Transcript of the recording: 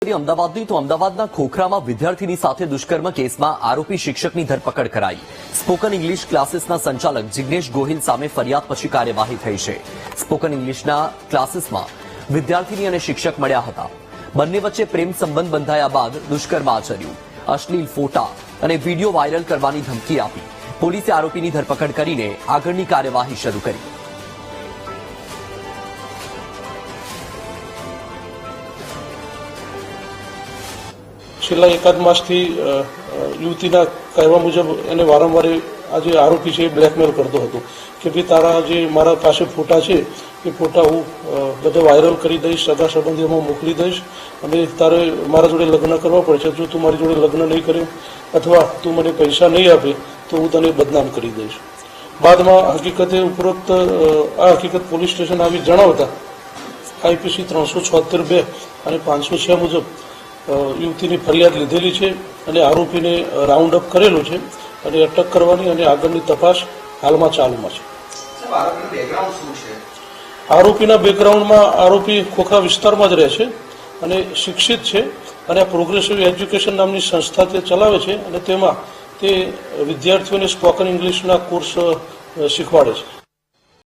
અમદાવાદની તો અમદાવાદના ખોખરામાં વિદ્યાર્થીની સાથે દુષ્કર્મ કેસમાં આરોપી શિક્ષકની ધરપકડ કરાઈ। સ્પોકન ઇંગ્લિશ ક્લાસીસના સંચાલક જિગ્નેશ ગોહિલ સામે ફરિયાદ પછી કાર્યવાહી થઈ છે। સ્પોકન ઇંગ્લિશના ક્લાસીસમાં વિદ્યાર્થીની અને શિક્ષક મળ્યા હતા। બંને વચ્ચે પ્રેમ સંબંધ બંધાયા બાદ દુષ્કર્મ આચર્યું। અશ્લીલ ફોટા અને વિડીયો વાયરલ કરવાની ધમકી આપી પોલીસે આરોપીની ધરપકડ કરીને આગળની કાર્યવાહી શરૂ કરી। છેલ્લા એકાદ માસથી યુવતીના કહેવા મુજબ એને વારંવાર આ જે આરોપી છે એ બ્લેકમેલ કરતો હતો કે ભાઈ તારા જે મારા પાસે ફોટા છે એ ફોટા હું બધા વાયરલ કરી દઈશ, સગા સંબંધીઓમાં મોકલી દઈશ અને તારે મારા જોડે લગ્ન કરવા પડશે। જો તું મારી જોડે લગ્ન નહીં કરે અથવા તું મને પૈસા નહીં આપે તો હું તને બદનામ કરી દઈશ। બાદમાં હકીકતે ઉપરોક્ત આ હકીકત પોલીસ સ્ટેશન આવી જણાવતા આઈપીસી 376(2) અને 506 મુજબ યુવતીની ફરિયાદ લીધેલી છે અને આરોપીને રાઉન્ડ અપ કરેલું છે અને અટક કરવાની અને આગળની તપાસ હાલમાં ચાલુમાં છે। આરોપીના બેકગ્રાઉન્ડમાં આરોપી ખોખરા વિસ્તારમાં જ રહે છે અને શિક્ષિત છે અને આ પ્રોગ્રેસિવ એજ્યુકેશન નામની સંસ્થા તે ચલાવે છે અને તેમાં તે વિદ્યાર્થીઓને સ્પોકન ઇંગ્લિશના કોર્સ શીખવાડે છે।